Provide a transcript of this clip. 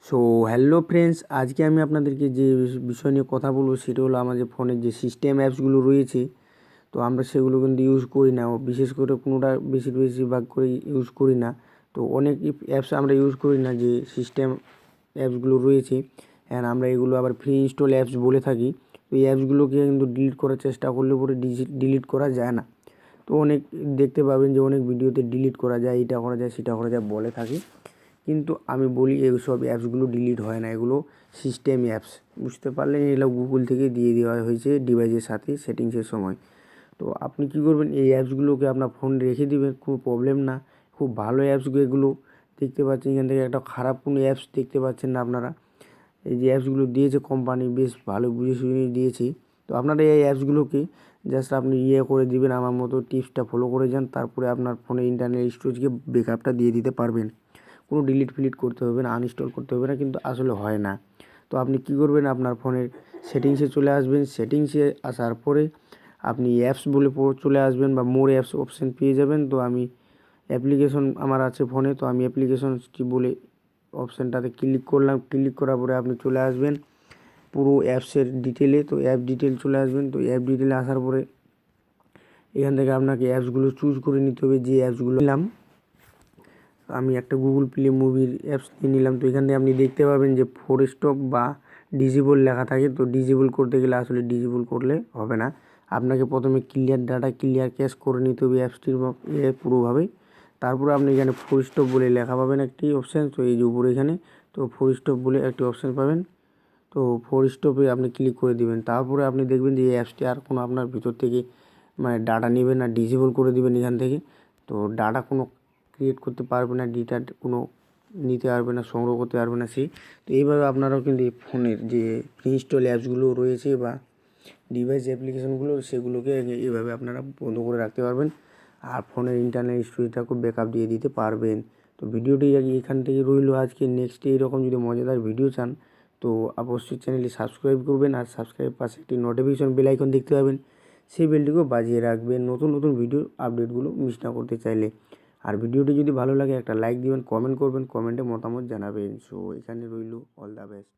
So hello friends, আজকে আমি আপনাদেরকে যে বিষয় নিয়ে কথা বলবো সেটা হলো আমাদের ফোনের যে সিস্টেম অ্যাপসগুলো রয়েছে, তো আমরা সেগুলো কিন্তু ইউজ করি না, বিশেষ করে কোনোটা বেশিরভাগ করে ইউজ করি না। তো অনেক অ্যাপস আমরা ইউজ করি না যে সিস্টেম অ্যাপসগুলো রয়েছে, অ্যান্ড আমরা এগুলো আবার ফ্রি ইনস্টল অ্যাপস বলে থাকি। তো এই অ্যাপসগুলোকে কিন্তু ডিলিট করার চেষ্টা করলে পরে ডিলিট করা যায় না। তো অনেক দেখতে পাবেন যে অনেক ভিডিওতে ডিলিট করা যায়, এটা করা যায় সেটা করা যায় বলে থাকি, কিন্তু আমি বলি এইসব অ্যাপসগুলো ডিলিট হয় না, এগুলো সিস্টেম অ্যাপস। বুঝতে পারলেন, এগুলো গুগল থেকে দিয়ে দেওয়া হয়েছে ডিভাইসের সাথে সেটিংসের সময়। তো আপনি কী করবেন, এই অ্যাপসগুলোকে আপনার ফোন রেখে দেবেন, কোনো প্রবলেম না। খুব ভালো অ্যাপসগুলো এগুলো, দেখতে পাচ্ছেন এখান থেকে একটা খারাপ কোনো অ্যাপস দেখতে পাচ্ছেন না আপনারা। এই যে অ্যাপসগুলো দিয়েছে কোম্পানি, বেশ ভালো বুঝে শুনে দিয়েছে। তো আপনারা এই অ্যাপসগুলোকে জাস্ট আপনি করে দিবেন, আমার মতো টিপসটা ফলো করে যান, তারপরে আপনার ফোনে ইন্টারনাল স্টোরেজকে ব্যাকআপটা দিয়ে দিতে পারবেন। কোনো ডিলিট করতে হবে না, আনইনস্টল করতে হবে না, কিন্তু আসলে হয় না। তো আপনি কী করবেন, আপনার ফোনের সেটিংসে চলে আসবেন, সেটিংসে আসার পরে আপনি অ্যাপস বলে চলে আসবেন বা মোর অ্যাপস অপশান পেয়ে যাবেন। তো আমি অ্যাপ্লিকেশন আমার আছে ফোনে, তো আমি অ্যাপ্লিকেশনটি বলে অপশানটাতে ক্লিক করলাম। ক্লিক করার পরে আপনি চলে আসবেন পুরো অ্যাপসের ডিটেলে। তো অ্যাপ ডিটেল চলে আসবেন। তো অ্যাপ ডিটেলে আসার পরে এখান থেকে আপনাকে অ্যাপসগুলো চুজ করে নিতে হবে, যে অ্যাপসগুলো নিলাম। আমি একটা গুগল প্লে মুভির অ্যাপস নিয়ে নিলাম। তো এখান থেকে আপনি দেখতে পাবেন যে ফোর স্টপ বা ডিজেবল লেখা থাকে। তো ডিজেবল করতে গেলে আসলে ডিজেবল করলে হবে না, আপনাকে প্রথমে ক্লিয়ার ডাটা ক্লিয়ার ক্যাশ করে নিতে হবে অ্যাপসটির পুরোভাবেই। তারপরে আপনি এখানে ফোর স্টপ বলে লেখা পাবেন একটি অপশান। তো এই যে উপরে এখানে তো ফোর স্টপ বলে একটি অপশান পাবেন। তো ফোর স্টপে আপনি ক্লিক করে দিবেন। তারপরে আপনি দেখবেন যে এই অ্যাপসটি আর কোনো আপনার ভিতর থেকে ডাটা নেবে না, ডিসেবল করে দিবেন এখান থেকে। তো ডাটা কোনো ক্রিয়েট করতে পারবে না, ডেটা কোনো নিতে পারবে না, সংগ্রহ করতে পারবে না সে। তো এইভাবে আপনারাও কিন্তু এই ফোনের যে ইনস্টল অ্যাপসগুলো রয়েছে বা ডিভাইস অ্যাপ্লিকেশনগুলো, সেগুলোকে এইভাবে আপনারা বন্ধ করে রাখতে পারবেন, আর ফোনের ইন্টারনাল স্টোরেজটাকে ব্যাকআপ দিয়ে দিতে পারবেন। তো ভিডিওটি এখান থেকে রইল আজকে। নেক্সটে এরকম যদি মজাদার ভিডিও চান তো অবশ্যই চ্যানেলটি সাবস্ক্রাইব করবেন, আর সাবস্ক্রাইব পাশে একটি নোটিফিকেশন বেল আইকন দেখতে পাবেন, সেই বেলটিকেও বাজিয়ে রাখবেন নতুন ভিডিও আপডেটগুলো মিস না করতে চাইলে। আর ভিডিওটি যদি ভালো লাগে একটা লাইক দিবেন, কমেন্ট করবেন, কমেন্টে মতামত জানাবেন। সো এখানে রইল, অল দ্য বেস্ট।